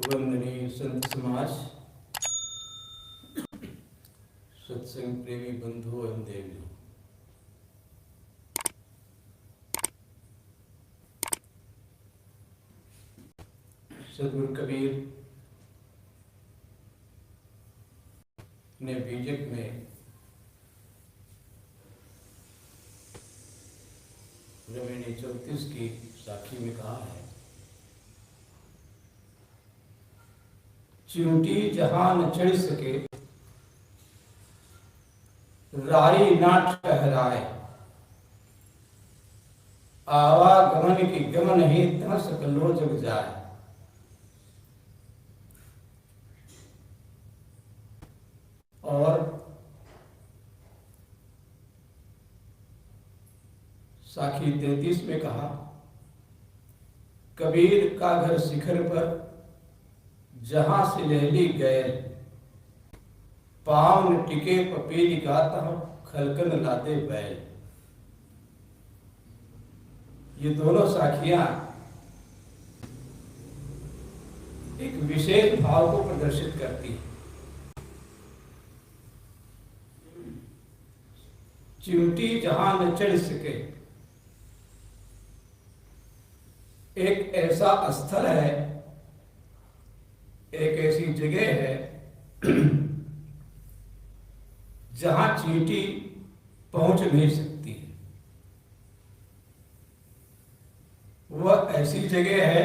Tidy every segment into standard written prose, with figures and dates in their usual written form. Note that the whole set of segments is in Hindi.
वंदनीय संत समाज, सत्संग प्रेमी बंधु एवं देवियों, सदगुरु कबीर ने बीजक में रमेणी 34 की साखी में कहा है, चिमटी जहां न चढ़ सके राई ना ठहराए, आवागमन की गमन ही तह सकलो जग जाए। और साखी 33 में कहा, कबीर का घर शिखर पर जहां से लहली गैल, पाँव न टिके पपीली गाता खलकन लाते बैल। ये दोनों साखियां एक विशेष भाव को प्रदर्शित करती है। चिमटी जहां न चढ़ सके, एक ऐसा स्थल है, एक ऐसी जगह है जहां चींटी पहुंच नहीं सकती है। वह ऐसी जगह है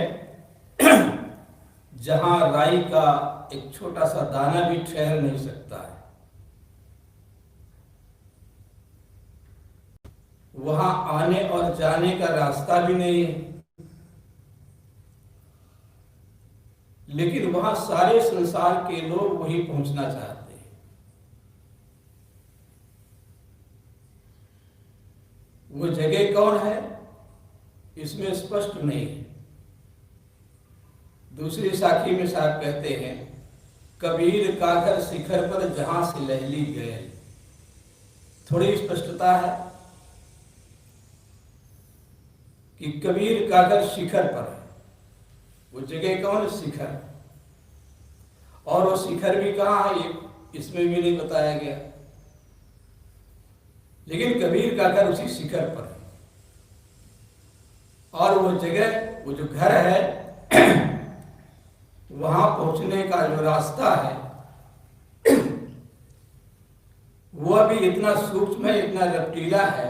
जहां राई का एक छोटा सा दाना भी ठहर नहीं सकता है। वहां आने और जाने का रास्ता भी नहीं है, लेकिन वहां सारे संसार के लोग वहीं पहुंचना चाहते हैं। वो जगह कौन है इसमें स्पष्ट नहीं है। दूसरी साखी में साहब कहते हैं, कबीर का घर शिखर पर जहां से लहली गए। थोड़ी स्पष्टता है कि कबीर का घर शिखर पर है। वो जगह कौन है? शिखर। और वो शिखर भी कहाँ है इसमें भी नहीं बताया गया, लेकिन कबीर का घर उसी शिखर पर है। और वो जगह, वो जो घर है, वहां पहुंचने का जो रास्ता है वह भी इतना सूक्ष्म है, इतना रपटीला है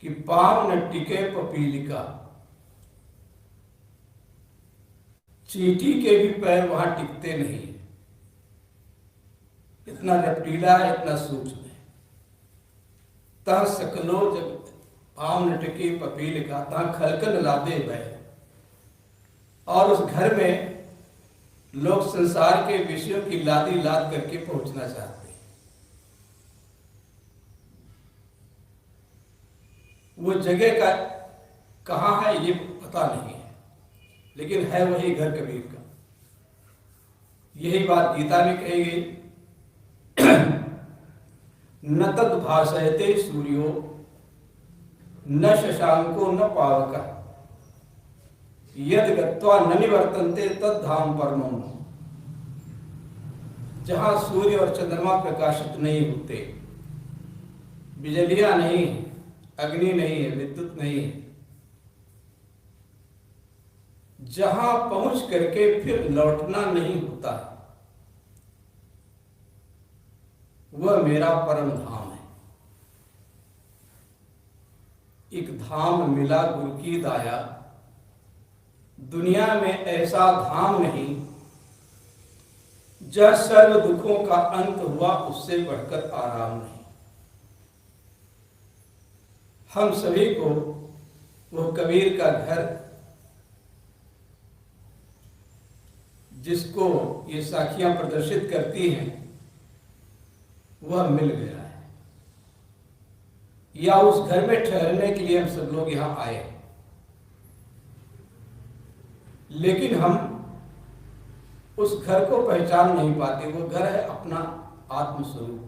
कि पाँव न टिके पपीलिका, चींटी के भी पैर वहां टिकते नहीं। इतना रपटीला है, इतना सूक्ष्म है। तह सकलो जब पाँव न टिके पपीलिका, तह खलकन लादे बैल। और उस घर में लोग संसार के विषयों की लादी लाद करके पहुंचना चाहते हैं। वो जगह का कहाँ है ये पता नहीं है, लेकिन है वही घर कबीर का। यही बात गीता में कही गई, न तद भाषयते सूर्यो न शशांको न पावक, यद गत्वा न निवर्तन्ते तद धाम परमम। जहां सूर्य और चंद्रमा प्रकाशित नहीं होते, बिजलियां नहीं है, अग्नि नहीं है, विद्युत नहीं है, जहां पहुंच करके फिर लौटना नहीं होता, वह मेरा परम धाम है। एक धाम मिला गुरु की दाया, दुनिया में ऐसा धाम नहीं जहाँ सर्व दुखों का अंत हुआ, उससे बढ़कर आराम नहीं। हम सभी को वो कबीर का घर, जिसको ये साखियां प्रदर्शित करती हैं, वह मिल गया है, या उस घर में ठहरने के लिए हम सब लोग यहां आए। लेकिन हम उस घर को पहचान नहीं पाते। वो घर है अपना आत्मस्वरूप।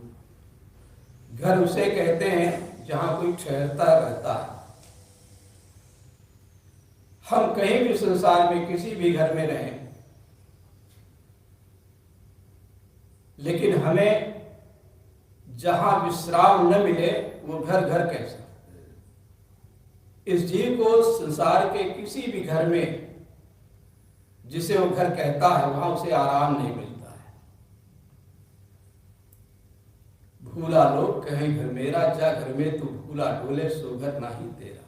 घर उसे कहते हैं जहां कोई ठहरता रहता है। हम कहीं भी संसार में किसी भी घर में रहें, लेकिन हमें जहां विश्राम न मिले वो घर घर कैसा। इस जीव को संसार के किसी भी घर में जिसे वो घर कहता है वहां उसे आराम नहीं मिलता है। भूला लोग कहें घर मेरा, जा घर में तू भूला डोले, सो घर नहीं तेरा।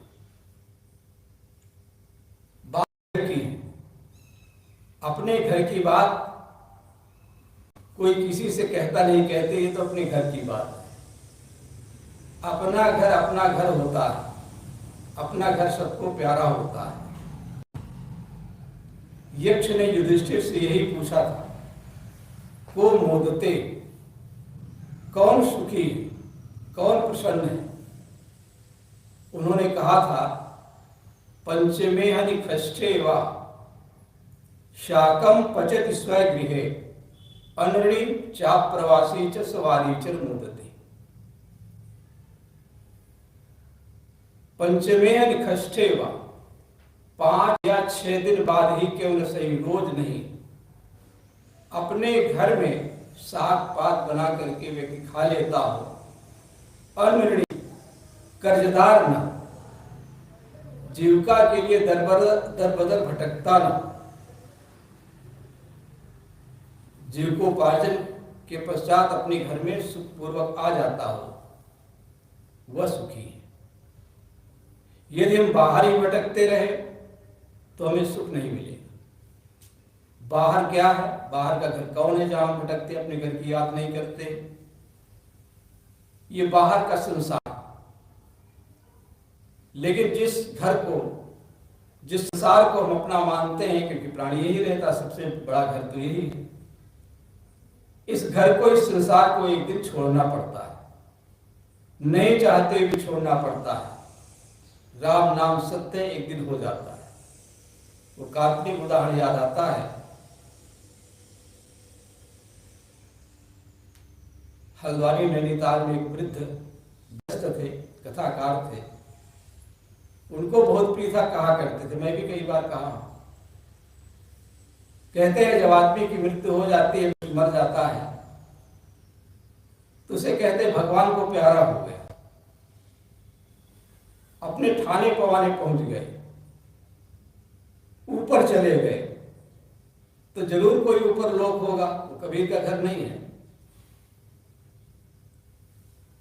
बात की अपने घर की बात कोई किसी से कहता नहीं, कहते ये तो अपने घर की बात है। अपना घर होता है, अपना घर सबको प्यारा होता है। यक्ष ने युधिष्ठिर से यही पूछा था, को मोदते, कौन सुखी, कौन प्रसन्न है। उन्होंने कहा था, पंचमे हनिष्ठे वा शाकम पचति स्वगृहे, अनृणी चाप्रवासी च सवारी च मोदते। पंचमे निखष्ठे वा, 5 या 6 दिन बाद ही क्यों न सही, रोज नहीं, अपने घर में साग पात बना करके व्यक्ति खा लेता हो। अनृणी, कर्जदार न, जीविका के लिए दर बदर भटकता न, जीविकोपार्जन के पश्चात अपने घर में सुखपूर्वक आ जाता हो, वह सुखी है। यदि हम बाहर ही भटकते रहे तो हमें सुख नहीं मिलेगा। बाहर क्या है, बाहर का घर कौन है जहां हम भटकते अपने घर की याद नहीं करते। ये बाहर का संसार। लेकिन जिस घर को, जिस संसार को हम अपना मानते हैं, क्योंकि प्राणी यही रहता, सबसे बड़ा घर तो यही है, इस घर को, इस संसार को एक दिन छोड़ना पड़ता है। नहीं चाहते भी छोड़ना पड़ता है। राम नाम सत्य एक दिन हो जाता है। वो काल्पनिक उदाहरण याद आता है। हल्द्वानी नैनीताल में एक वृद्ध व्यस्त थे, कथाकार थे। उनको बहुत प्रिय था, कहा करते थे, मैं भी कई बार कहा। कहते हैं जब आदमी की मृत्यु हो जाती है, मर जाता है, तो उसे कहते भगवान को प्यारा हो गया, अपने ठाने पवाने पहुंच गए, ऊपर चले गए। तो जरूर कोई ऊपर लोक होगा, वो कबीर का घर नहीं है।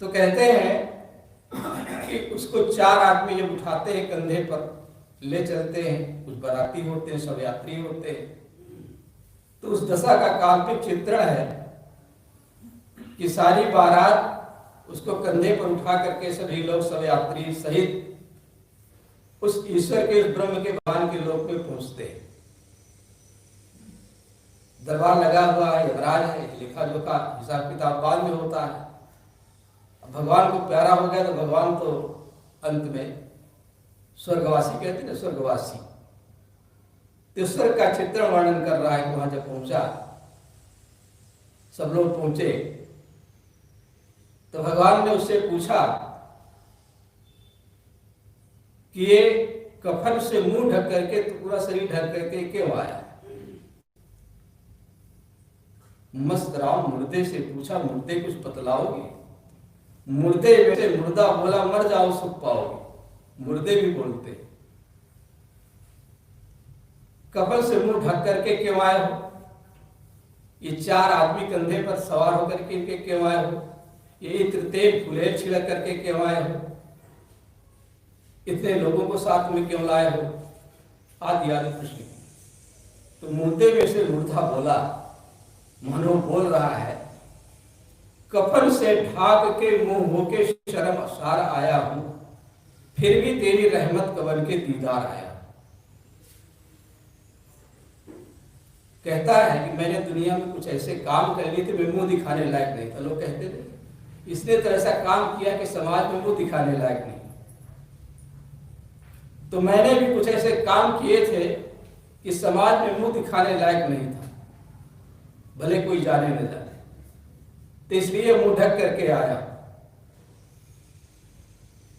तो कहते हैं कि उसको 4 आदमी जब उठाते हैं, कंधे पर ले चलते हैं, कुछ बाराती होते हैं, सब यात्री होते हैं। तो उस दशा का काल्पनिक चित्रण है कि सारी बारात उसको कंधे पर उठा करके सभी लोग, सब यात्री सहित उस ईश्वर के, उस ब्रह्म के, भगवान के लोक में पहुंचते हैं। दरबार लगा हुआ है, यमराज है, लेखा जोखा हिसाब किताब बाद में होता है। भगवान को प्यारा हो गया तो भगवान तो अंत में स्वर्गवासी कहते हैं, स्वर्गवासी। तो स्वर्ग का चित्रण वर्णन कर रहा है। वहां जब पहुंचा, सब लोग पहुंचे, तो भगवान ने उससे पूछा कि ये कफन से मुंह ढक करके, तो पूरा शरीर ढक करके क्यों आया। मस्त राम मुर्दे से पूछा, मुर्दे कुछ बतलाओगे। मुर्दे में से मुर्दा बोला, मर जाओ सुख पाओगे। मुर्दे भी बोलते, कफन से मुंह ढक करके क्यों आए हो। ये 4 आदमी कंधे पर सवार होकर के क्यों आए हो। ये इत्र तेल फुलेल छिड़क करके क्यों आए हो। इतने लोगों को साथ में क्यों लाए हो, आदि आदि प्रश्न। तो मुर्दे में से मुर्दा बोला, मनो बोल रहा है, कफन से ढाक के मुंह होके शर्म सार आया हूं, फिर भी तेरी रहमत कबल के दीदार आया। कहता है कि मैंने दुनिया में कुछ ऐसे काम कर लिए थे, मैं मुंह दिखाने लायक नहीं था। लोग कहते थे इसने तो ऐसा काम किया कि समाज में मुंह दिखाने लायक नहीं। तो मैंने भी कुछ ऐसे काम किए थे कि समाज में मुंह दिखाने लायक नहीं था, भले कोई जाने न जाने। तो इसलिए मुंह ढक करके आया,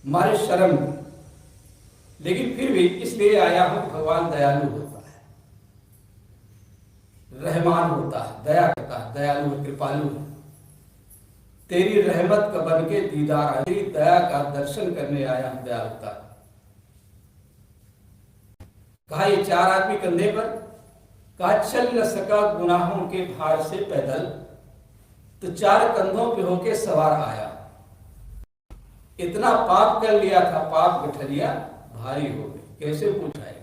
मारे शर्म। लेकिन फिर भी इसलिए आया हूं, भगवान दयालु होता है, रहमान होता है, दया करता है, दयालु है, कृपालु है। तेरी रहमत का बन के दीदार आया, तेरी दया का दर्शन करने आया हूं दयालुता। कहा ये चार आदमी कंधे पर, कहा चल न सका गुनाहों के भार से पैदल, तो चार कंधों पे होके सवार आया। इतना पाप कर लिया था, पाप गठरिया भारी हो गई। कैसे पूछा है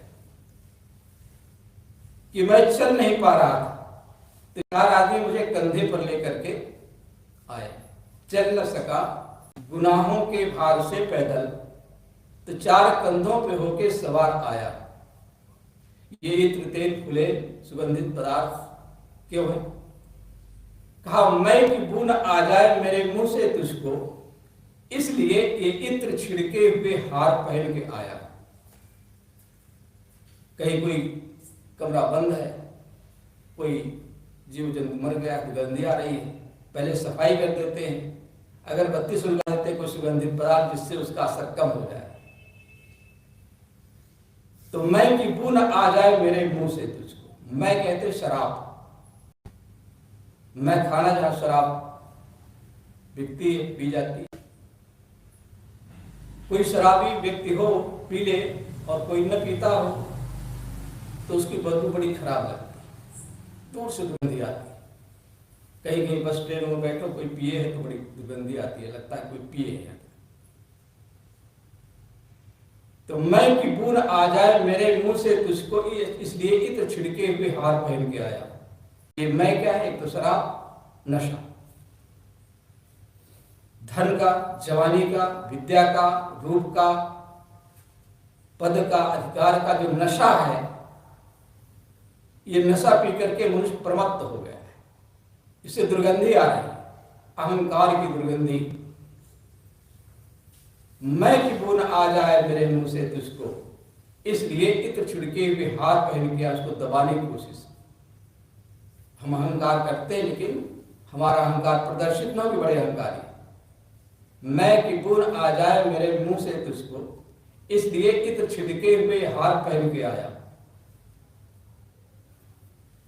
कि मैं चल नहीं पा रहा था, तो चार आदमी मुझे कंधे पर लेकर के आए। चल न सका गुनाहों के भार से पैदल, तो चार कंधों पे होके सवार आया। ये इत्र तेल फूले सुगंधित पदार्थ क्यों है? कहा मैं की बूंद आ जाए मेरे मुंह से तुझको, इसलिए ये इत्र छिड़के हुए हार पहन के आया। कहीं कोई कमरा बंद है, कोई जीव जंतु मर गया, दुर्गंधी आ रही है, पहले सफाई कर देते हैं, अगरबत्ती सुलगा देते हैं, कोई सुगंधित पदार्थ जिससे उसका असर कम हो जाए। तो मैं की बूंद आ जाए मेरे मुंह से तुझको, मैं कहते शराब, मैं खाना जहां शराब बिकती है, पी जाती है। कोई शराबी व्यक्ति हो पी ले और कोई न पीता हो तो उसकी बदबू बड़ी खराब लगती है, दूर से दुर्गंधी आती है। कहीं कहीं बस ट्रेन में बैठो, कोई पिए है तो बड़ी दुर्गंधी आती है, लगता है कोई पिए है। तो मैं की बूंद आ जाए मेरे मुंह से तुझको, इसलिए इत्र छिड़के हुए हार पहन के आया। ये मैं क्या है? एक तो शराब, नशा, धन का, जवानी का, विद्या का, रूप का, पद का, अधिकार का जो नशा है, ये नशा पी करके मनुष्य प्रमत्त हो गया है। इससे दुर्गंधी आ रही है, अहंकार की दुर्गंधी। मैं की बूंद आ जाए मेरे मुंह से तुझको, इसलिए इत्र छिड़के हुए हार पहन के उसको दबाने की कोशिश। हम अहंकार करते हैं, लेकिन हमारा अहंकार प्रदर्शित न हो कि बड़े अहंकारी। मैं की बूंद आ जाए मेरे मुंह से तुझको, इसलिए इत्र छिड़के हुए हार पहन के आया।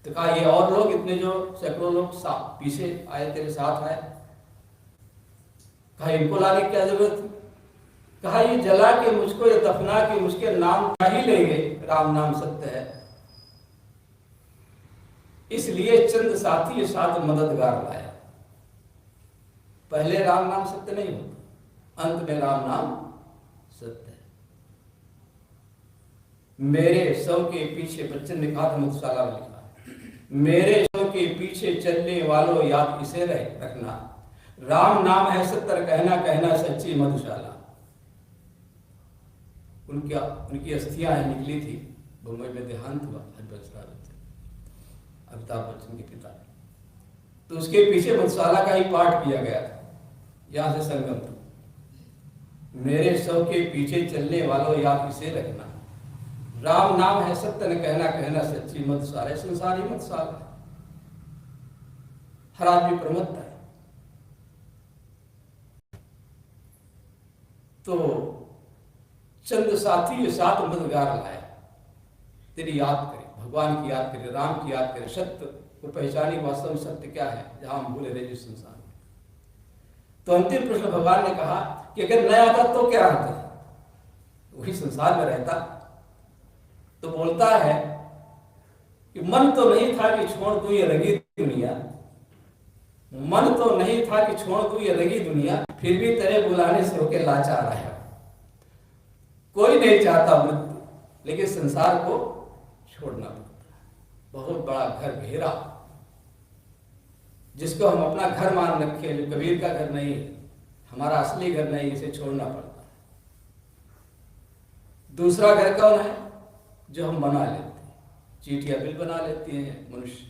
तो कहा ये और लोग, इतने जो सैकड़ों लोग पीछे आए, तेरे साथ आए, कहा इनको लाने की क्या जरूरत थी? कहा ये जला के मुझको, ये दफना के मुझके नाम का ही लेंगे, राम नाम सत्य है, इसलिए चंद साथी साथ मददगार लाया। पहले राम नाम सत्य नहीं होता, अंत में राम नाम सत्य है। मेरे सौ के पीछे, बच्चन ने कहा था, मधुशाला में लिखा, मेरे सौ के पीछे चलने वालों याद इसे रखना, राम नाम है सत्य, कहना कहना सच्ची मधुशाला। उनकी अस्थियां निकली थी, मुंबई में देहांत हुआ अमिताभ बच्चन के पिता, तो उसके पीछे मधुशाला का ही पाठ किया गया था। यहां से संगम था, मेरे सौ के पीछे चलने वालों याद इसे रखना, राम नाम है सत्य, न कहना कहना सच्ची मधुशाला। संसार ही मधुशाला, हर आदमी प्रमत्त है। तो चंद साथी साथ मददगार लाया, तेरी याद करे, भगवान की याद करे, राम की याद करे, सत्य को पहचानी, वास्तव में सत्य क्या है जहां हम भूले रहे जिस संसार में। तो अंतिम प्रश्न भगवान ने कहा कि अगर न आता तो क्या आता, वही संसार में रहता। तो बोलता है कि मन तो नहीं था कि छोड़ दूं ये रंगी दुनिया, मन तो नहीं था कि छोड़ दूं ये रंगी दुनिया, फिर भी तेरे बुलाने से होके लाचार आया। कोई नहीं चाहता मृत्यु, लेकिन संसार को छोड़ना पड़ता है। बहुत बड़ा घर घेरा, जिसको हम अपना घर मान रखे, जो कबीर का घर नहीं है, हमारा असली घर नहीं, इसे छोड़ना पड़ता है। दूसरा घर कौन है? जो हम बना लेते हैं, चीटियां बिल बना लेती हैं मनुष्य,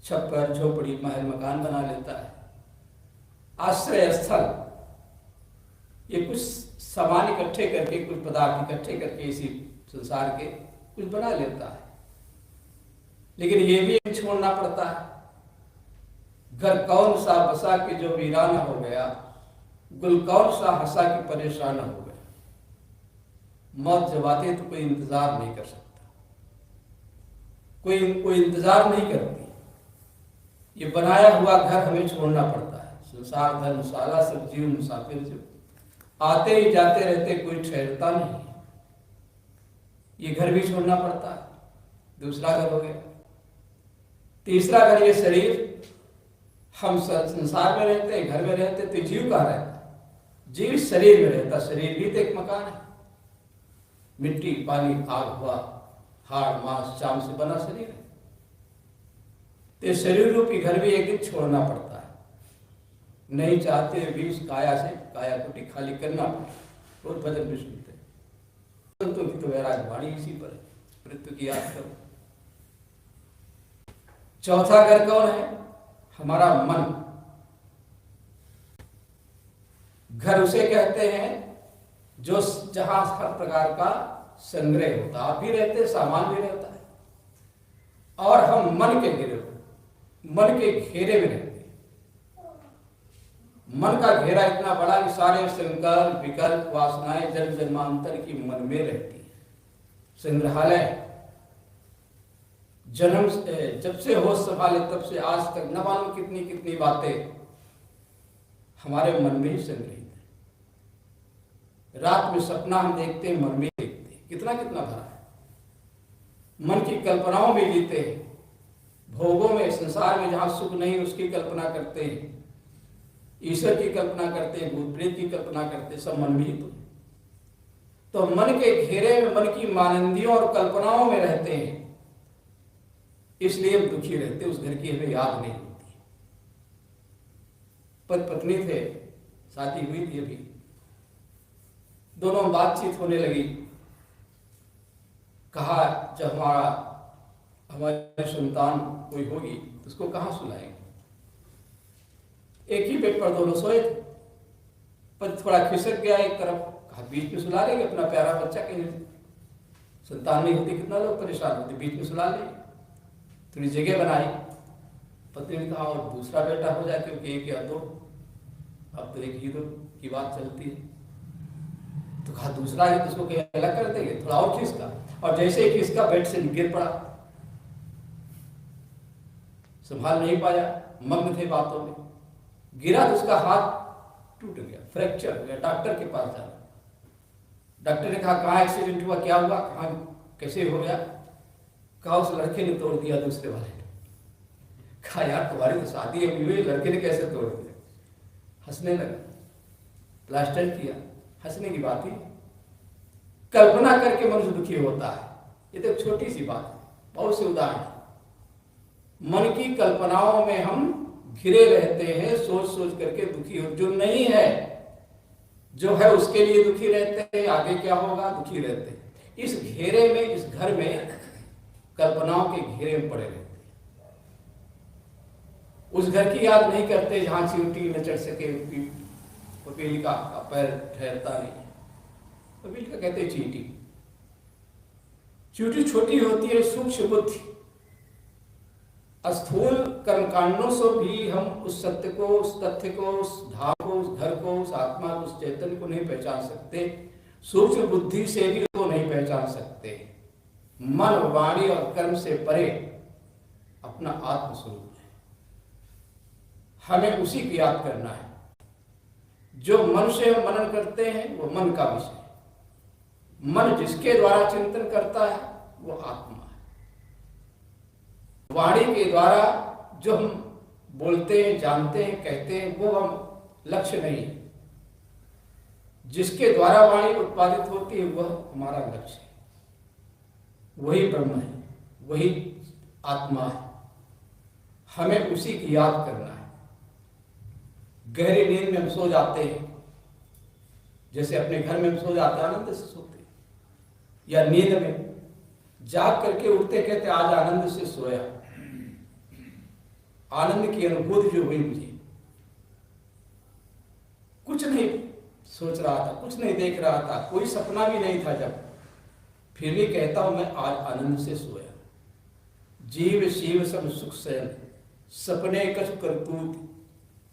छप्पर झोपड़ी महल मकान बना लेता है, आश्रय स्थल, ये कुछ सामान इकट्ठे करके, कुछ पदार्थ इकट्ठे करके इसी संसार के कुछ बना लेता है। लेकिन ये भी छोड़ना पड़ता है। घर कौन सा बसा के जो वीरान हो गया, गुल कौन सा हंसा के परेशान हो गया। मौत जब आती तो कोई इंतजार नहीं कर सकता, कोई इंतजार नहीं करती। ये बनाया हुआ घर हमें छोड़ना पड़ता है। संसार धर्मशाला सब जीव मुसाफिर जो आते ही जाते रहते, कोई ठहरता नहीं। ये घर भी छोड़ना पड़ता है, दूसरा घर हो गया। तीसरा घर ये शरीर। हम संसार में रहते हैं, घर में रहते, तो जीव कहाँ रहता? जीव शरीर में रहता। शरीर भी तो एक मकान है, मिट्टी पानी आग हवा हाड़ मांस चाम से बना शरीर है। तो शरीर रूपी घर भी एक दिन छोड़ना पड़ता है। नहीं चाहते भी उस काया से काया कुटी खाली करना पड़ता। रोज भजन भी सुनते, संतों की तो वैराग वाणी इसी पर है, मृत्यु की याद करो। चौथा घर कौन है? हमारा मन। घर उसे कहते हैं जो जहां हर प्रकार का संग्रह होता है। आप भी रहते, सामान भी रहता है, और हम मन के घेरे, मन के घेरे में रहते हैं। मन का घेरा इतना बड़ा कि सारे संकल्प विकल्प वासनाएं जन्म जन्मांतर की मन में रहती है। संग्रहालय जन्म जब से होश संभाले तब से आज तक न मालूम कितनी कितनी बातें हमारे मन में ही संग्रहित है। रात में सपना हम देखते हैं, मन में देखते हैं, कितना कितना भरा है। मन की कल्पनाओं में जीते हैं, भोगों में, संसार में जहां सुख नहीं उसकी कल्पना करते हैं, ईश्वर की कल्पना करते हैं, भूत प्रेत की कल्पना करते हैं, सब मन में ही तो मन के घेरे में, मन की मानंदियों और कल्पनाओं में रहते हैं। इसलिए हम दुखी रहते, उस घर की हमें याद नहीं होती। पति पत्नी थे, शादी हुई थी अभी, दोनों बातचीत होने लगी। कहा जब हमारी संतान कोई होगी तो उसको कहाँ सुलाएंगे। एक ही बेड पर दोनों सोए थे। पति थोड़ा खिसक गया एक तरफ, कहा बीच में सुला लेंगे, अपना प्यारा बच्चा कहीं संतान नहीं होती, कितना लोग परेशान होते, बीच में सुला लेंगे। थोड़ी जगह बनाई। पत्नी ने कहा और दूसरा बेटा हो जाए, क्योंकि एक या दो, अब तो एक ही दो की बात चलती है। तो कहा दूसरा है तो उसको कहीं अलग कर देंगे, थोड़ा और खिसका, और जैसे ही खिसका बेड से गिर पड़ा, संभाल नहीं पाया, मग्न थे बातों में, गिरा तो उसका हाथ टूट गया, फ्रैक्चर हो गया। डॉक्टर के पास जाना, डॉक्टर ने कहा कहाँ एक्सीडेंट हुआ, क्या हुआ, कहाँ कैसे हो गया। कहा उस लड़के ने तोड़ दिया, दूसरे वाले ने। कहा यार तुम्हारी तो शादी अभी हुई, लड़के ने कैसे तोड़ दिया। हंसने लगा, प्लास्टर किया, हंसने की बात ही। कल्पना करके मनुष्य दुखी होता है। ये तो एक छोटी सी बात है, बहुत से उदाहरण। मन की कल्पनाओं में हम घिरे रहते हैं, सोच सोच करके दुखी हो। जो नहीं है, जो है उसके लिए दुखी रहते हैं, आगे क्या होगा दुखी रहते हैं। इस घेरे में, इस घर में, कल्पनाओं के घेरे में पड़े रहते हैं। उस घर की याद नहीं करते जहां चींटी न चढ़ सके, पपील का पैर ठहरता नहीं। पपील का कहते चींटी। चींटी छोटी होती है, सूक्ष्म बुद्धि। स्थूल कर्मकांडों से भी हम उस सत्य को, उस तथ्य को, उस धाम को, उस घर को, उस आत्मा को, उस चैतन्य को नहीं पहचान सकते। सूक्ष्म बुद्धि से भी को नहीं पहचान सकते। मन, वाणी और कर्म से परे अपना आत्मस्वरूप है। हमें उसी की याद करना है। जो मन से मनन करते हैं वो मन का विषय है। मन जिसके द्वारा चिंतन करता है वो आत्मा है। वाणी के द्वारा जो हम बोलते हैं, जानते हैं, कहते हैं, वो हम लक्ष्य नहीं है। जिसके द्वारा वाणी उत्पादित होती है वह हमारा लक्ष्य है। वही ब्रह्म है, वही आत्मा है। हमें उसी की याद करना है। गहरी नींद में हम सो जाते हैं, जैसे अपने घर में हम सो जाते हैं, आनंद से सोते हैं, या नींद में जाग करके उठते कहते आज आनंद से सोया। आनंद की अनुभूति जो हुई मुझे, कुछ नहीं सोच रहा था, कुछ नहीं देख रहा था, कोई सपना भी नहीं था, जब फिर भी कहता हूं मैं आज आनंद से सोया। जीव शिव सब सुख सैन, सपने कछ करतूत,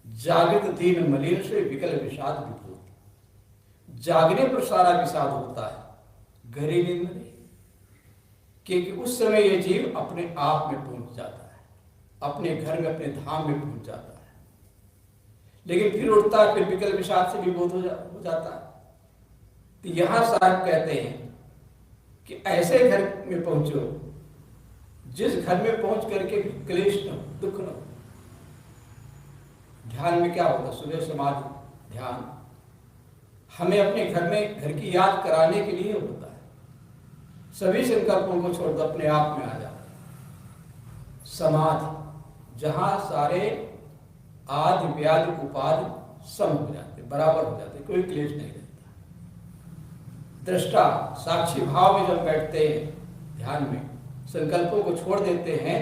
जागृत दीन मलिन से विकल विषाद विभूत। जागने पर सारा विषाद होता है, गहरी नींद में नहीं, क्योंकि उस समय ये जीव अपने आप में पहुंच जाता है, अपने घर में, अपने धाम में पहुंच जाता है। लेकिन फिर उठता है, फिर विकल्प विषाद से विभूत हो जाता है। तो यहां साहब कहते हैं कि ऐसे घर में पहुंचो जिस घर में पहुंच करके क्लेश न हो, दुख न हो। ध्यान में क्या होता, सुबह समाधि ध्यान हमें अपने घर में घर की याद कराने के लिए होता है। सभी संकल्पों को छोड़ दो, अपने आप में आ जाओ। समाधि जहां सारे आदि व्याधि उपाधि सम हो जाते, बराबर हो जाते, कोई क्लेश नहीं रहता। दृष्टा साक्षी भाव में जब बैठते हैं ध्यान में, संकल्पों को छोड़ देते हैं,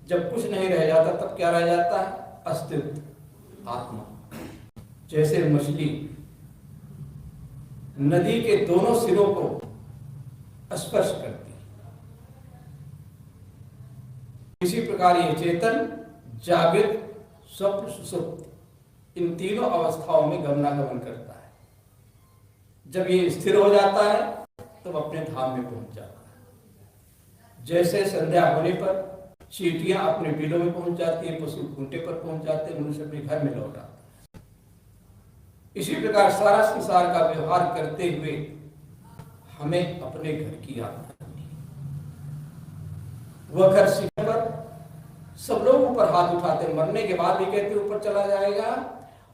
जब कुछ नहीं रह जाता तब क्या रह जाता है, अस्तित्व, आत्मा। जैसे मछली नदी के दोनों सिरों को स्पर्श करती है, इसी प्रकार ये चेतन जागृत स्वप्न सुषुप्ति इन तीनों अवस्थाओं में गमनागमन करता है। जब ये स्थिर हो जाता है तब तो अपने धाम में पहुंच जाता है। जैसे संध्या होने पर चींटियां अपने बिलों में पहुंच जाती है, पशु खूंटे पर पहुंच जाते हैं, मनुष्य अपने घर में लौट आता है। इसी प्रकार सारा संसार का व्यवहार करते हुए हमें अपने घर की याद करनी है। वह घर शिखर पर सब लोग ऊपर हाथ उठाते, मरने के बाद भी कहते ऊपर चला जाएगा,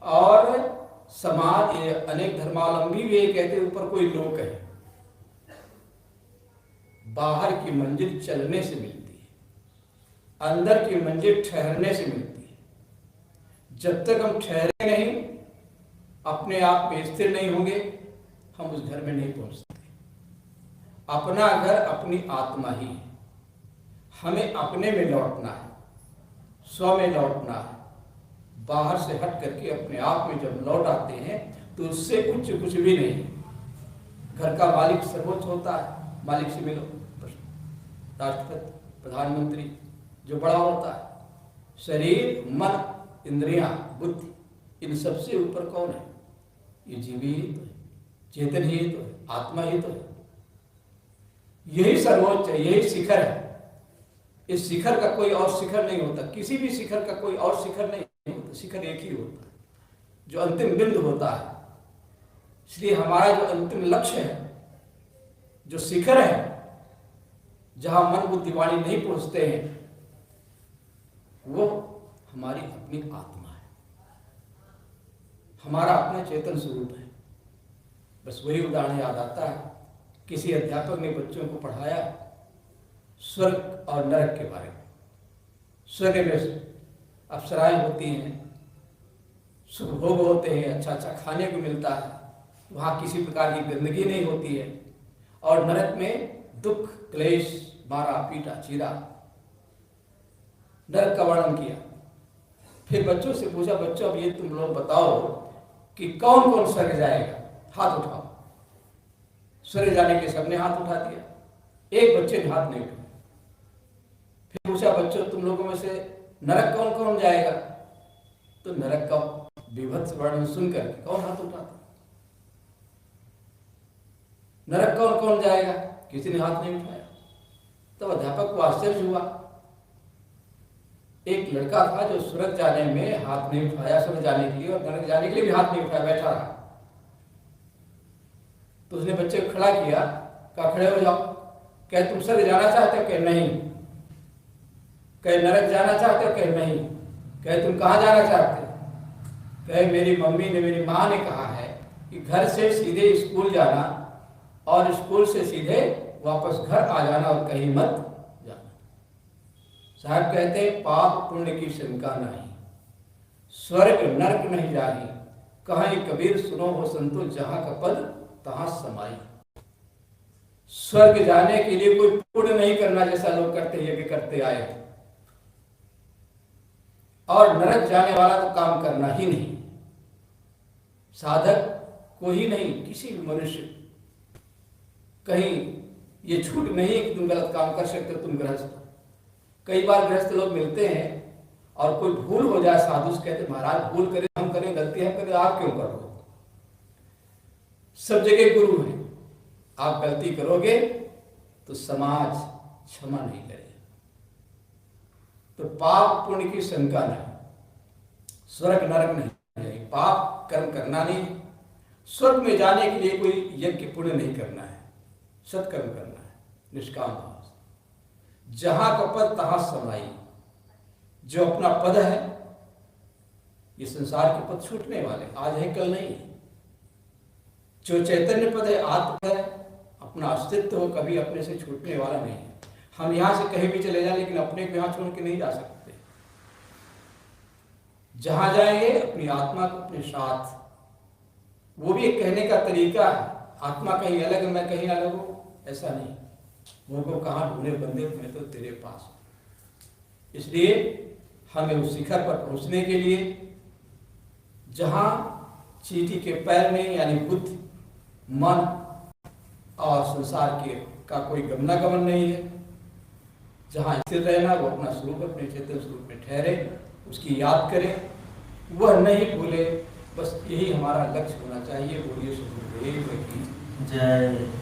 और समाज अनेक धर्मावलंबी भी ये कहते ऊपर कोई लोक है। बाहर की मंजिल चलने से मिलती है, अंदर की मंजिल ठहरने से मिलती है। जब तक हम ठहरे नहीं, अपने आप में स्थिर नहीं होंगे, हम उस घर में नहीं पहुंच सकते। अपना घर अपनी आत्मा ही है, हमें अपने में लौटना है, स्व में लौटना है। बाहर से हट करके अपने आप में जब लौट आते हैं तो उससे कुछ भी नहीं है। घर का मालिक सर्वोच्च होता है, मालिक से मिलो, राष्ट्रपति, प्रधानमंत्री जो बड़ा होता है। शरीर, मन, इंद्रियां, बुद्धि, इन सबसे ऊपर कौन है? ये जीवी ही तो है, चेतन ही तो है, आत्मा ही तो है। यही सर्वोच्च है, यही शिखर है। इस शिखर का कोई और शिखर नहीं होता, किसी भी शिखर का कोई और शिखर नहीं होता, शिखर एक ही होता है जो अंतिम बिंदु होता है। इसलिए हमारा जो अंतिम लक्ष्य है, जो शिखर है, जहां मन बुद्धि वाणी नहीं पहुंचते हैं, वो हमारी अपनी आत्मा है, हमारा अपना चेतन स्वरूप है। बस वही उदाहरण याद आता है। किसी अध्यापक ने बच्चों को पढ़ाया स्वर्ग और नरक के बारे में। स्वर्ग में अप्सराएं होती हैं, सुख भोग होते हैं, अच्छा अच्छा खाने को मिलता है, वहाँ किसी प्रकार की गंदगी नहीं होती है। और नरक में दुख, क्लेश, मारा पीटा, चीरा, नरक का वर्णन किया। फिर बच्चों से पूछा, बच्चों अब ये तुम लोग बताओ कि कौन कौन स्वर्ग जाएगा, हाथ उठाओ। स्वर्ग जाने के सबने हाथ उठा दिया, एक बच्चे ने हाथ नहीं उठाया। फिर पूछा, बच्चों तुम लोगों में से नरक कौन कौन जाएगा? तो नरक का विभत्स वर्णन सुनकर कौन हाथ उठाता? नरक कौन कौन जाएगा? किसी ने हाथ नहीं उठाया। तब अध्यापक को आश्चर्य हुआ। एक लड़का था जो स्वर्ग जाने में हाथ नहीं उठाया, स्वर्ग जाने के लिए, और नरक जाने के लिए भी हाथ नहीं उठाया, बैठा रहा। तो उसने बच्चे को खड़ा किया, कहा खड़े हो जाओ। कहे तुम स्वर्ग जाना चाहते हो? कहे नहीं। कहे नरक जाना चाहते हो? कहे नहीं। कहे तुम कहाँ जाना चाहते हो? कहे मेरी मम्मी ने, मेरी माँ ने कहा है कि घर से सीधे स्कूल जाना और स्कूल से सीधे वापस घर आ जाना और कहीं मत जाना। साहब कहते हैं पाप पुण्य की शंका नहीं, स्वर्ग नरक नहीं जाही, कहीं कबीर सुनो हो संतो, जहां का पद तहां समाई। स्वर्ग जाने के लिए कोई पुण्य नहीं करना जैसा लोग करते, ये भी करते आए, और नरक जाने वाला तो काम करना ही नहीं। साधक को ही नहीं, किसी भी मनुष्य कहीं ये छूट नहीं है कि तुम गलत काम कर सकते हो, तुम गृहस्थ। कई बार गृहस्थ लोग मिलते हैं और कोई भूल हो जाए, साधु से कहते महाराज भूल करें, हम करें, गलती हम करें, आप क्यों करो? सब जगह गुरु है, आप गलती करोगे तो समाज क्षमा नहीं करेगा। तो पाप पुण्य की शंका नहीं, स्वर्ग नरक नहीं, पाप कर्म करना नहीं, स्वर्ग में जाने के लिए कोई यज्ञ पुण्य नहीं करना है, सत्कर्म करना है, निष्काम भाव से। जहां का पद तहां समाई, जो अपना पद है, ये संसार के पद छूटने वाले, आज है कल नहीं। जो चैतन्य पद है, आत्म है, अपना अस्तित्व हो, कभी अपने से छूटने वाला नहीं है। हम यहां से कहीं भी चले जाएं, लेकिन अपने को यहां छोड़ के नहीं जा सकते। जहां जाएंगे अपनी आत्मा को अपने साथ, वो भी एक कहने का तरीका है। आत्मा कहीं अलग, मैं कहीं अलग हूं, ऐसा नहीं। वो को कहां ढूंढे बंदे, मैं तो तेरे पास। इसलिए हमें उस शिखर पर पहुंचने के लिए, जहां चींटी के पैर में यानी बुद्धि, मन और संसार के का कोई गमनागमन नहीं है, जहां स्थिर रहना, वो अपना स्वरूप अपने चेतन स्वरूप में ठहरे, उसकी याद करें, वह नहीं भूले। बस यही हमारा लक्ष्य होना चाहिए। बोलिए सद्गुरुदेव की जय।